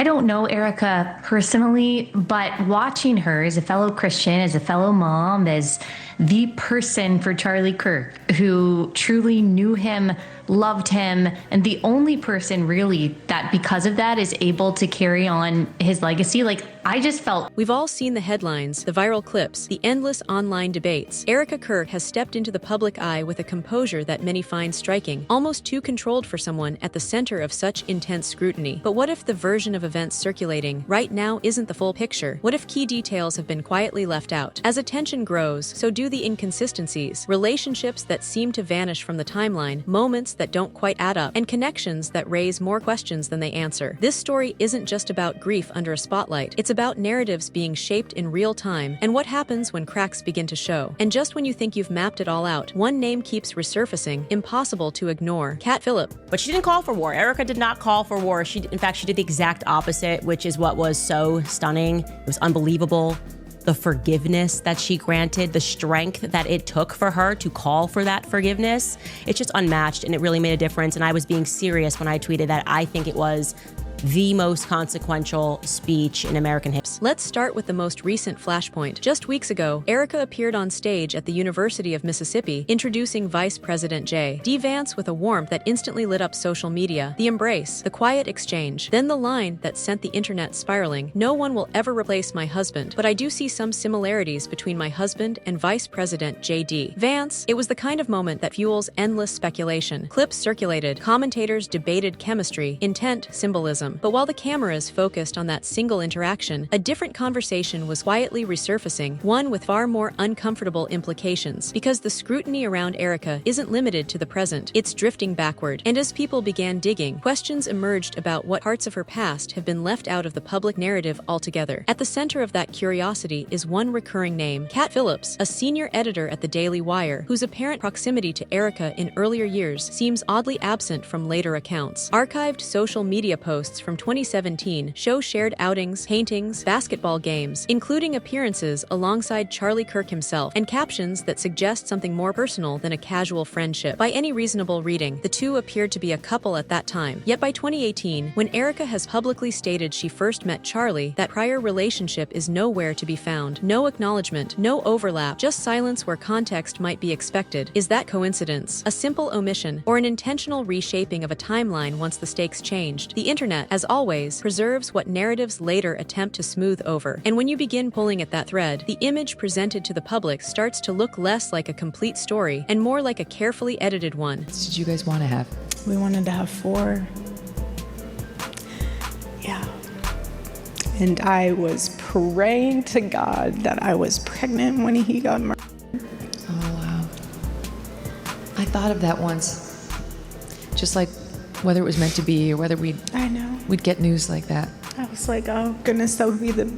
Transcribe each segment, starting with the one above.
I don't know Erica personally, but watching her as a fellow Christian, as a fellow mom, as the person for Charlie Kirk who truly knew him, loved him, and the only person really that because of that is able to carry on his legacy. Like, I just felt We've all seen the headlines, the viral clips, the endless online debates. Erika Kirk has stepped into the public eye with a composure that many find striking, almost too controlled for someone at the center of such intense scrutiny. But what if the version of events circulating right now isn't the full picture? What if key details have been quietly left out? As attention grows, so do the inconsistencies, relationships that seem to vanish from the timeline, moments that don't quite add up, and connections that raise more questions than they answer. This story isn't just about grief under a spotlight. It's about narratives being shaped in real time and what happens when cracks begin to show. And just when you think you've mapped it all out, one name keeps resurfacing, impossible to ignore: Cat Phillip. But she didn't call for war. Erika did not call for war. In fact, she did the exact opposite, which is what was so stunning. It was unbelievable. The forgiveness that she granted, the strength that it took for her to call for that forgiveness, it's just unmatched, and it really made a difference. And I was being serious when I tweeted that I think it was the most consequential speech in American history. Let's start with the most recent flashpoint. Just weeks ago, Erika appeared on stage at the University of Mississippi, introducing Vice President J.D. Vance with a warmth that instantly lit up social media. The embrace, the quiet exchange, then the line that sent the internet spiraling: "No one will ever replace my husband, but I do see some similarities between my husband and Vice President J.D. Vance." It was the kind of moment that fuels endless speculation. Clips circulated, commentators debated chemistry, intent, symbolism. But while the cameras focused on that single interaction, a different conversation was quietly resurfacing, one with far more uncomfortable implications. Because the scrutiny around Erika isn't limited to the present, it's drifting backward. And as people began digging, questions emerged about what parts of her past have been left out of the public narrative altogether. At the center of that curiosity is one recurring name: Cat Phillips, a senior editor at the Daily Wire, whose apparent proximity to Erika in earlier years seems oddly absent from later accounts. Archived social media posts from 2017 show shared outings, paintings, basketball games, including appearances alongside Charlie Kirk himself, and captions that suggest something more personal than a casual friendship. By any reasonable reading, the two appeared to be a couple at that time. Yet by 2018, when Erika has publicly stated she first met Charlie, that prior relationship is nowhere to be found. No acknowledgement, no overlap, just silence where context might be expected. Is that coincidence, a simple omission, or an intentional reshaping of a timeline once the stakes changed? The internet, as always, preserves what narratives later attempt to smooth over. And when you begin pulling at that thread, the image presented to the public starts to look less like a complete story and more like a carefully edited one. What did you guys want to have? We wanted to have 4. Yeah. And I was praying to God that I was pregnant when he got murdered. Oh, wow. I thought of that once. Just like whether it was meant to be or whether I know. we'd get news like that. I was like, oh goodness, that would be the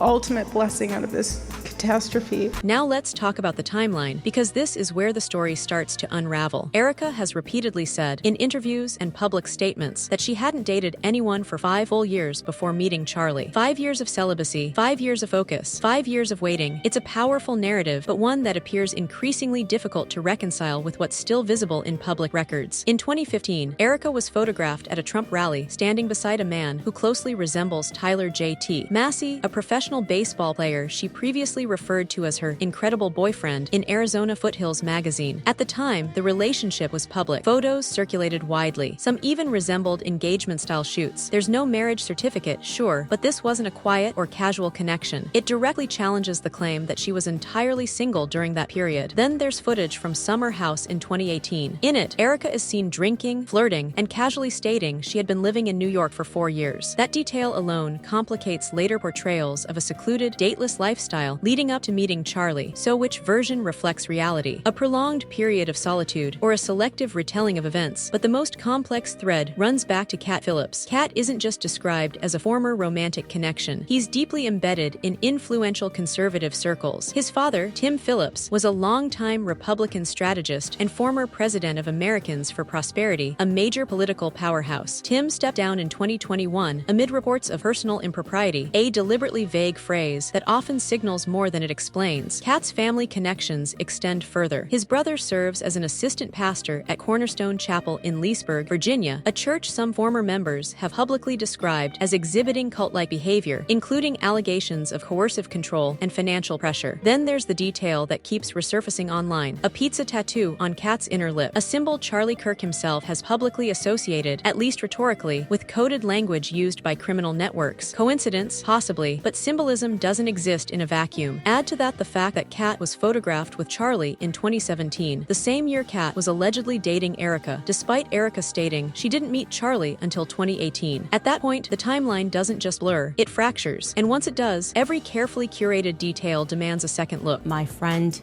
ultimate blessing out of this catastrophe. Now let's talk about the timeline, because this is where the story starts to unravel. Erika has repeatedly said, in interviews and public statements, that she hadn't dated anyone for 5 full years before meeting Charlie. 5 years of celibacy, 5 years of focus, 5 years of waiting. It's a powerful narrative, but one that appears increasingly difficult to reconcile with what's still visible in public records. In 2015, Erika was photographed at a Trump rally, standing beside a man who closely resembles Tyler J.T. Massey, a professional baseball player she previously referred to as her incredible boyfriend in Arizona Foothills magazine. At the time, the relationship was public. Photos circulated widely. Some even resembled engagement-style shoots. There's no marriage certificate, sure, but this wasn't a quiet or casual connection. It directly challenges the claim that she was entirely single during that period. Then there's footage from Summer House in 2018. In it, Erika is seen drinking, flirting, and casually stating she had been living in New York for 4 years. That detail alone complicates later portrayals of a secluded, dateless lifestyle leading up to meeting Charlie. So which version reflects reality? A prolonged period of solitude, or a selective retelling of events? But the most complex thread runs back to Cat Phillips. Cat isn't just described as a former romantic connection. He's deeply embedded in influential conservative circles. His father, Tim Phillips, was a longtime Republican strategist and former president of Americans for Prosperity, a major political powerhouse. Tim stepped down in 2021 amid reports of personal impropriety, a deliberately vague phrase that often signals more more than it explains. Kat's family connections extend further. His brother serves as an assistant pastor at Cornerstone Chapel in Leesburg, Virginia, a church some former members have publicly described as exhibiting cult-like behavior, including allegations of coercive control and financial pressure. Then there's the detail that keeps resurfacing online: a pizza tattoo on Kat's inner lip, a symbol Charlie Kirk himself has publicly associated, at least rhetorically, with coded language used by criminal networks. Coincidence? Possibly, but symbolism doesn't exist in a vacuum. Add to that the fact that Kat was photographed with Charlie in 2017, the same year Kat was allegedly dating Erika, despite Erika stating she didn't meet Charlie until 2018. At that point, the timeline doesn't just blur, it fractures. And once it does, every carefully curated detail demands a second look. My friend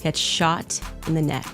gets shot in the neck.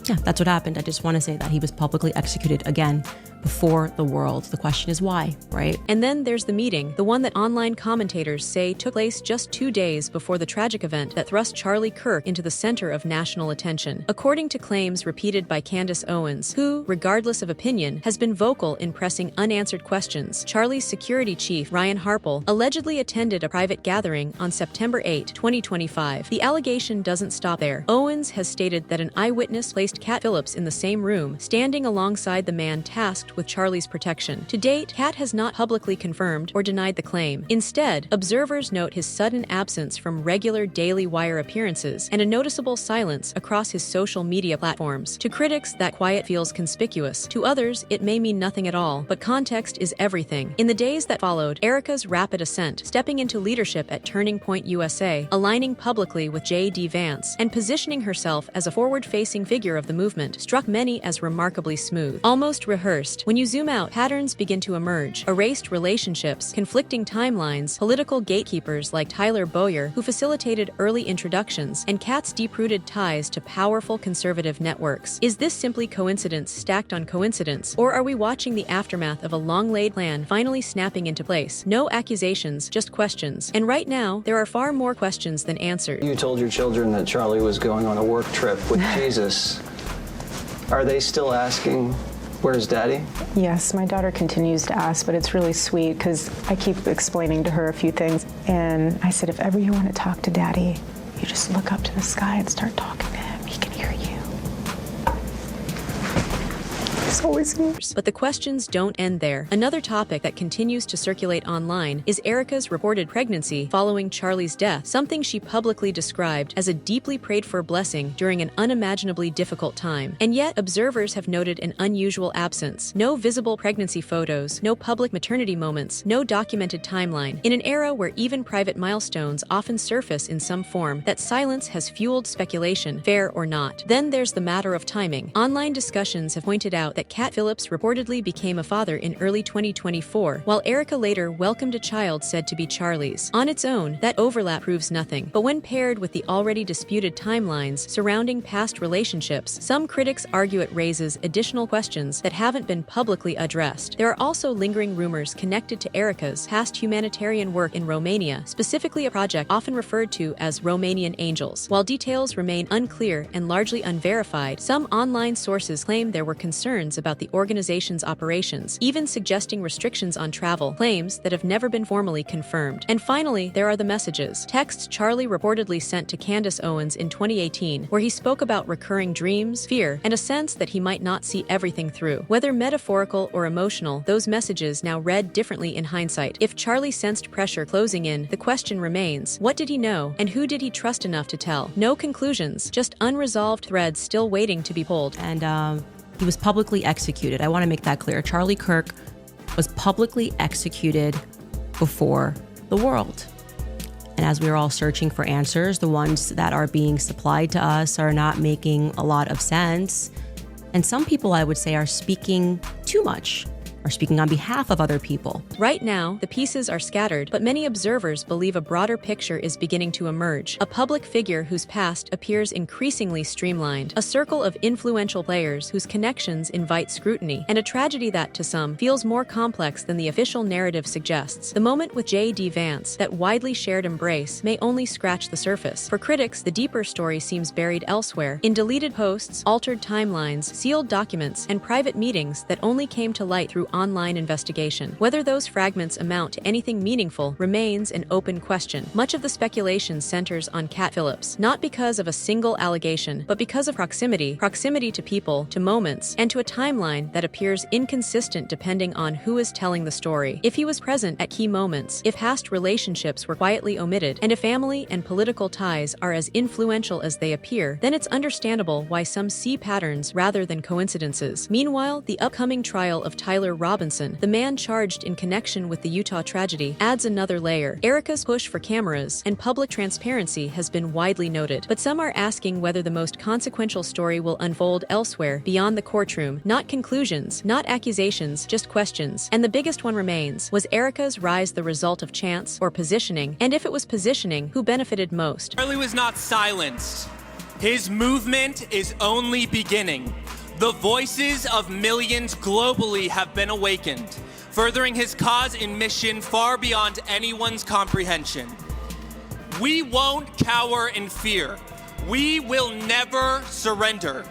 Yeah, that's what happened. I just want to say that he was publicly executed again before the world. The question is why, right? And then there's the meeting, the one that online commentators say took place just 2 days before the tragic event that thrust Charlie Kirk into the center of national attention. According to claims repeated by Candace Owens, who, regardless of opinion, has been vocal in pressing unanswered questions, Charlie's security chief, Ryan Harple, allegedly attended a private gathering on September 8, 2025. The allegation doesn't stop there. Owens has stated that an eyewitness placed Kat Phillips in the same room, standing alongside the man tasked with Charlie's protection. To date, Kat has not publicly confirmed or denied the claim. Instead, observers note his sudden absence from regular Daily Wire appearances and a noticeable silence across his social media platforms. To critics, that quiet feels conspicuous. To others, it may mean nothing at all, but context is everything. In the days that followed, Erika's rapid ascent, stepping into leadership at Turning Point USA, aligning publicly with J.D. Vance, and positioning herself as a forward-facing figure of the movement, struck many as remarkably smooth, almost rehearsed. When you zoom out, patterns begin to emerge: erased relationships, conflicting timelines, political gatekeepers like Tyler Boyer, who facilitated early introductions, and Kat's deep-rooted ties to powerful conservative networks. Is this simply coincidence stacked on coincidence, or are we watching the aftermath of a long-laid plan finally snapping into place? No accusations, just questions. And right now, there are far more questions than answers. You told your children that Charlie was going on a work trip with Jesus. Are they still asking, "Where's Daddy?" Yes, my daughter continues to ask, but it's really sweet because I keep explaining to her a few things. And I said, if ever you want to talk to Daddy, you just look up to the sky and start talking to him. He can hear you. It's always me. But the questions don't end there. Another topic that continues to circulate online is Erika's reported pregnancy following Charlie's death, something she publicly described as a deeply prayed-for blessing during an unimaginably difficult time. And yet, observers have noted an unusual absence. No visible pregnancy photos, no public maternity moments, no documented timeline. In an era where even private milestones often surface in some form, that silence has fueled speculation, fair or not. Then there's the matter of timing. Online discussions have pointed out that Kat Phillips reportedly became a father in early 2024, while Erika later welcomed a child said to be Charlie's. On its own, that overlap proves nothing. But when paired with the already disputed timelines surrounding past relationships, some critics argue it raises additional questions that haven't been publicly addressed. There are also lingering rumors connected to Erika's past humanitarian work in Romania, specifically a project often referred to as Romanian Angels. While details remain unclear and largely unverified, some online sources claim there were concerns about the organization's operations, even suggesting restrictions on travel, claims that have never been formally confirmed. And finally, there are the messages. Texts Charlie reportedly sent to Candace Owens in 2018, where he spoke about recurring dreams, fear, and a sense that he might not see everything through. Whether metaphorical or emotional, those messages now read differently in hindsight. If Charlie sensed pressure closing in, the question remains, what did he know, and who did he trust enough to tell? No conclusions, just unresolved threads still waiting to be pulled. And he was publicly executed. I want to make that clear. Charlie Kirk was publicly executed before the world. And as we're all searching for answers, the ones that are being supplied to us are not making a lot of sense. And some people, I would say, are speaking too much, are speaking on behalf of other people. Right now, the pieces are scattered, but many observers believe a broader picture is beginning to emerge. A public figure whose past appears increasingly streamlined, a circle of influential players whose connections invite scrutiny, and a tragedy that, to some, feels more complex than the official narrative suggests. The moment with J.D. Vance, that widely shared embrace, may only scratch the surface. For critics, the deeper story seems buried elsewhere, in deleted posts, altered timelines, sealed documents, and private meetings that only came to light through online investigation. Whether those fragments amount to anything meaningful remains an open question. Much of the speculation centers on Cat Phillips, not because of a single allegation, but because of proximity to people, to moments, and to a timeline that appears inconsistent depending on who is telling the story. If he was present at key moments, if past relationships were quietly omitted, and if family and political ties are as influential as they appear, then it's understandable why some see patterns rather than coincidences. Meanwhile, the upcoming trial of Tyler Robinson, the man charged in connection with the Utah tragedy, adds another layer. Erika's push for cameras and public transparency has been widely noted, but some are asking whether the most consequential story will unfold elsewhere, beyond the courtroom. Not conclusions, not accusations, just questions. And the biggest one remains: was Erika's rise the result of chance or positioning? And if it was positioning, who benefited most? Charlie was not silenced. His movement is only beginning. The voices of millions globally have been awakened, furthering his cause and mission far beyond anyone's comprehension. We won't cower in fear. We will never surrender.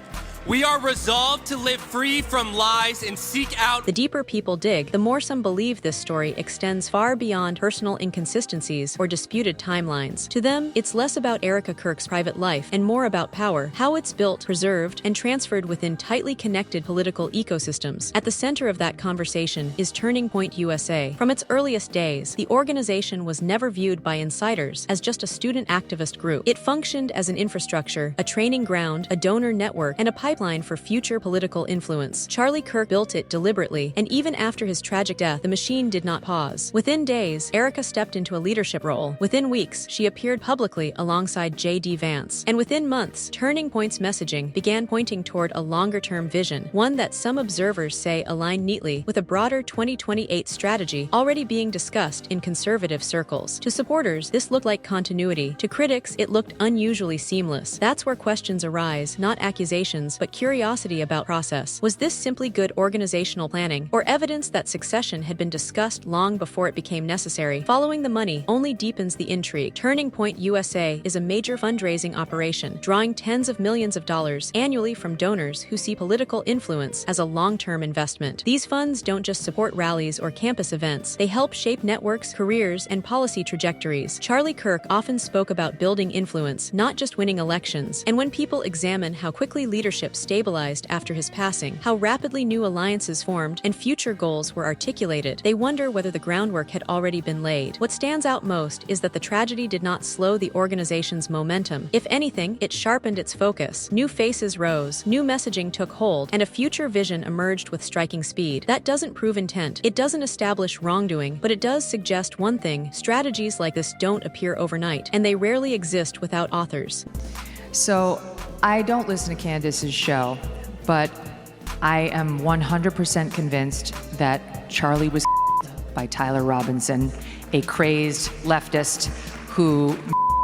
We are resolved to live free from lies and seek out. The deeper people dig, the more some believe this story extends far beyond personal inconsistencies or disputed timelines. To them, it's less about Erika Kirk's private life and more about power, how it's built, preserved, and transferred within tightly connected political ecosystems. At the center of that conversation is Turning Point USA. From its earliest days, the organization was never viewed by insiders as just a student activist group. It functioned as an infrastructure, a training ground, a donor network, and a pipeline for future political influence. Charlie Kirk built it deliberately, and even after his tragic death, the machine did not pause. Within days, Erika stepped into a leadership role. Within weeks, she appeared publicly alongside J.D. Vance. And within months, Turning Point's messaging began pointing toward a longer-term vision, one that some observers say aligned neatly with a broader 2028 strategy already being discussed in conservative circles. To supporters, this looked like continuity. To critics, it looked unusually seamless. That's where questions arise, not accusations, but curiosity about process. Was this simply good organizational planning, or evidence that succession had been discussed long before it became necessary? Following the money only deepens the intrigue. Turning Point USA is a major fundraising operation, drawing tens of millions of dollars annually from donors who see political influence as a long-term investment. These funds don't just support rallies or campus events, they help shape networks, careers, and policy trajectories. Charlie Kirk often spoke about building influence, not just winning elections. And when people examine how quickly leadership stabilized after his passing, how rapidly new alliances formed, and future goals were articulated, they wonder whether the groundwork had already been laid. What stands out most is that the tragedy did not slow the organization's momentum. If anything, it sharpened its focus. New faces rose, new messaging took hold, and a future vision emerged with striking speed. That doesn't prove intent. It doesn't establish wrongdoing, but it does suggest one thing: strategies like this don't appear overnight, and they rarely exist without authors. So I don't listen to Candace's show, but I am 100% convinced that Charlie was by Tyler Robinson, a crazed leftist who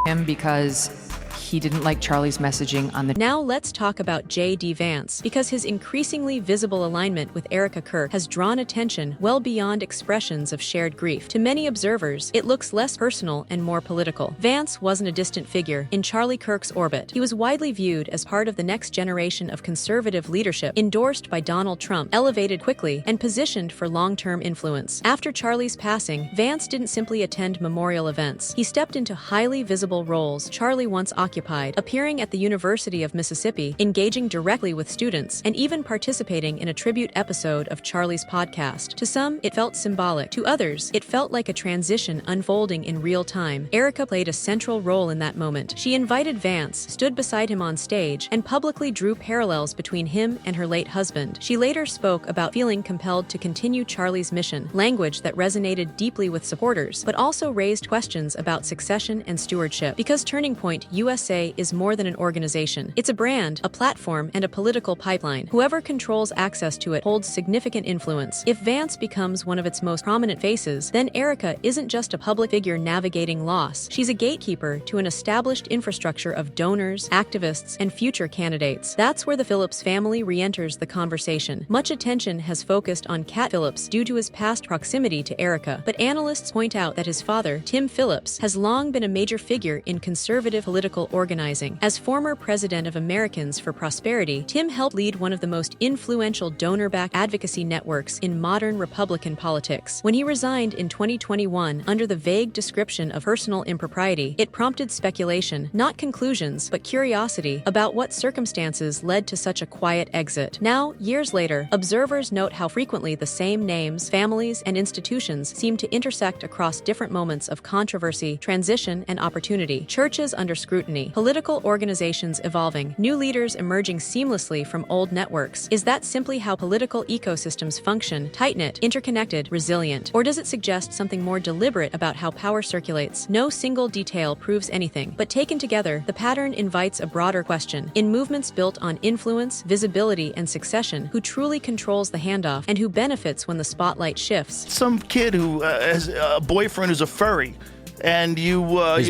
him because he didn't like Charlie's messaging on the... Now let's talk about J.D. Vance, because his increasingly visible alignment with Erika Kirk has drawn attention well beyond expressions of shared grief. To many observers, it looks less personal and more political. Vance wasn't a distant figure in Charlie Kirk's orbit. He was widely viewed as part of the next generation of conservative leadership, endorsed by Donald Trump, elevated quickly, and positioned for long-term influence. After Charlie's passing, Vance didn't simply attend memorial events. He stepped into highly visible roles Charlie once occupied, appearing at the University of Mississippi, engaging directly with students, and even participating in a tribute episode of Charlie's podcast. To some, it felt symbolic. To others, it felt like a transition unfolding in real time. Erika played a central role in that moment. She invited Vance, stood beside him on stage, and publicly drew parallels between him and her late husband. She later spoke about feeling compelled to continue Charlie's mission, language that resonated deeply with supporters, but also raised questions about succession and stewardship. Because Turning Point USA is more than an organization. It's a brand, a platform, and a political pipeline. Whoever controls access to it holds significant influence. If Vance becomes one of its most prominent faces, then Erika isn't just a public figure navigating loss. She's a gatekeeper to an established infrastructure of donors, activists, and future candidates. That's where the Phillips family re-enters the conversation. Much attention has focused on Cat Phillips due to his past proximity to Erika, but analysts point out that his father, Tim Phillips, has long been a major figure in conservative political organizing. As former president of Americans for Prosperity, Tim helped lead one of the most influential donor-backed advocacy networks in modern Republican politics. When he resigned in 2021 under the vague description of personal impropriety, it prompted speculation, not conclusions, but curiosity about what circumstances led to such a quiet exit. Now, years later, observers note how frequently the same names, families, and institutions seem to intersect across different moments of controversy, transition, and opportunity. Churches under scrutiny, political organizations evolving, new leaders emerging seamlessly from old networks. Is that simply how political ecosystems function, tight-knit, interconnected, resilient? Or does it suggest something more deliberate about how power circulates? No single detail proves anything, but taken together, the pattern invites a broader question. In movements built on influence, visibility, and succession, who truly controls the handoff and who benefits when the spotlight shifts? Some kid who has a boyfriend who's a furry, and you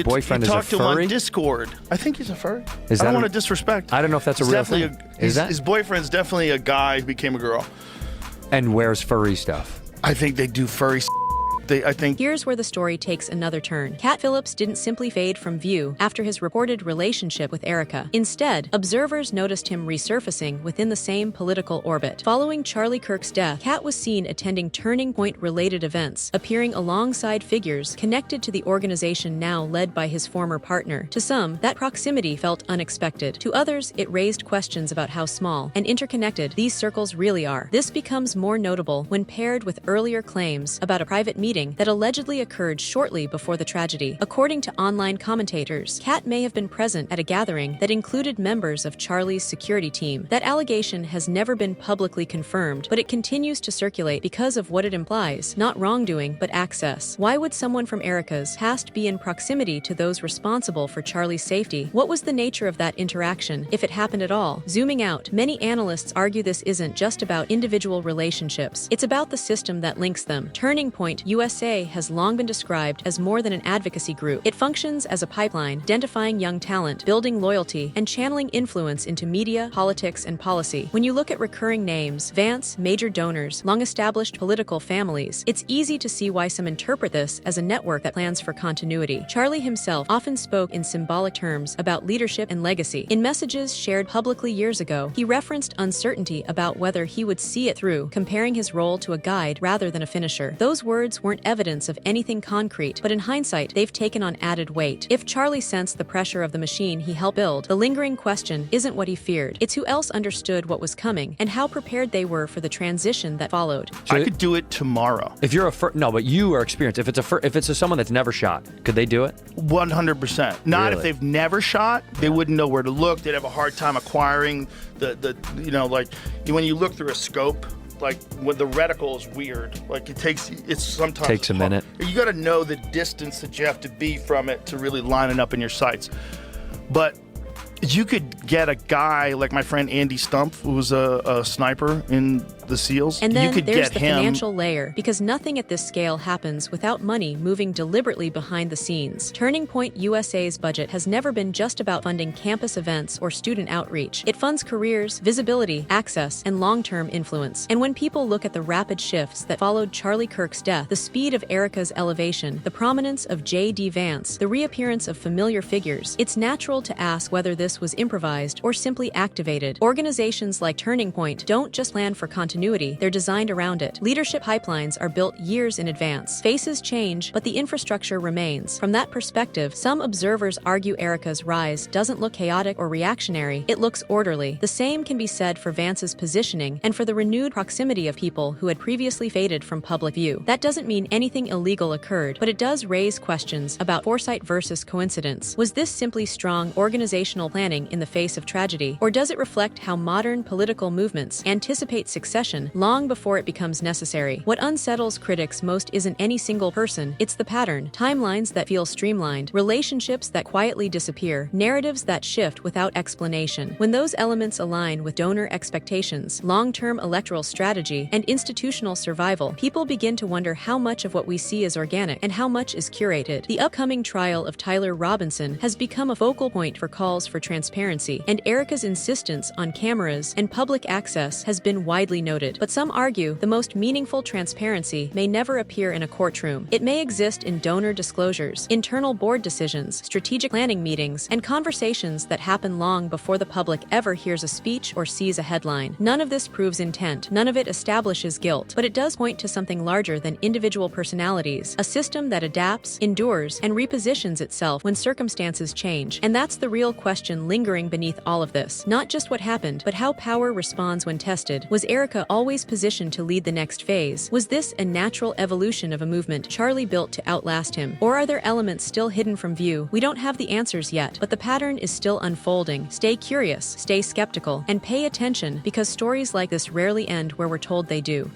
talk to him on Discord. I think he's a furry. I don't want to disrespect. I don't know if that's a real thing. His boyfriend's definitely a guy who became a girl. And wears furry stuff. I think they do furry Here's where the story takes another turn. Cat Phillips didn't simply fade from view after his reported relationship with Erika. Instead, observers noticed him resurfacing within the same political orbit. Following Charlie Kirk's death, Cat was seen attending Turning Point-related events, appearing alongside figures connected to the organization now led by his former partner. To some, that proximity felt unexpected. To others, it raised questions about how small and interconnected these circles really are. This becomes more notable when paired with earlier claims about a private meeting that allegedly occurred shortly before the tragedy. According to online commentators, Cat may have been present at a gathering that included members of Charlie's security team. That allegation has never been publicly confirmed, but it continues to circulate because of what it implies. Not wrongdoing, but access. Why would someone from Erika's past be in proximity to those responsible for Charlie's safety? What was the nature of that interaction, if it happened at all? Zooming out, many analysts argue this isn't just about individual relationships. It's about the system that links them. Turning Point USA has long been described as more than an advocacy group. It functions as a pipeline, identifying young talent, building loyalty, and channeling influence into media, politics, and policy. When you look at recurring names, Vance, major donors, long-established political families, it's easy to see why some interpret this as a network that plans for continuity. Charlie himself often spoke in symbolic terms about leadership and legacy. In messages shared publicly years ago, he referenced uncertainty about whether he would see it through, comparing his role to a guide rather than a finisher. Those words weren't evidence of anything concrete, but in hindsight, they've taken on added weight. If Charlie sensed the pressure of the machine he helped build, the lingering question isn't what he feared. It's who else understood what was coming and how prepared they were for the transition that followed. I could do it tomorrow. If you're no, but you are experienced. If it's someone that's never shot, could they do it? 100%. Not Really? if they've never shot. They wouldn't know where to look. They'd have a hard time acquiring the when you look through a scope. Like when the reticle is weird, like it's sometimes Takes a minute. You got to know the distance that you have to be from it to really line it up in your sights. But you could get a guy like my friend Andy Stump, who was a sniper in the SEALs. And then you could there's get the him. financial layer, because nothing at this scale happens without money moving deliberately behind the scenes. Turning Point USA's budget has never been just about funding campus events or student outreach. It funds careers, visibility, access, and long-term influence. And when people look at the rapid shifts that followed Charlie Kirk's death, the speed of Erika's elevation, the prominence of J.D. Vance, the reappearance of familiar figures, it's natural to ask whether this was improvised or simply activated. Organizations like Turning Point don't just plan for continuity, they're designed around it. Leadership pipelines are built years in advance. Faces change, but the infrastructure remains. From that perspective, some observers argue Erika's rise doesn't look chaotic or reactionary, it looks orderly. The same can be said for Vance's positioning and for the renewed proximity of people who had previously faded from public view. That doesn't mean anything illegal occurred, but it does raise questions about foresight versus coincidence. Was this simply strong organizational planning in the face of tragedy, or does it reflect how modern political movements anticipate succession long before it becomes necessary? What unsettles critics most isn't any single person, it's the pattern. Timelines that feel streamlined, relationships that quietly disappear, narratives that shift without explanation. When those elements align with donor expectations, long-term electoral strategy, and institutional survival, people begin to wonder how much of what we see is organic and how much is curated. The upcoming trial of Tyler Robinson has become a focal point for calls for transparency, and Erika's insistence on cameras and public access has been widely noted. noted. But some argue the most meaningful transparency may never appear in a courtroom. It may exist in donor disclosures, internal board decisions, strategic planning meetings, and conversations that happen long before the public ever hears a speech or sees a headline. None of this proves intent. None of it establishes guilt. But it does point to something larger than individual personalities, a system that adapts, endures, and repositions itself when circumstances change. And that's the real question lingering beneath all of this. Not just what happened, but how power responds when tested. Was Erika always positioned to lead the next phase? Was this a natural evolution of a movement Charlie built to outlast him? Or are there elements still hidden from view? We don't have the answers yet, but the pattern is still unfolding. Stay curious, stay skeptical, and pay attention, because stories like this rarely end where we're told they do.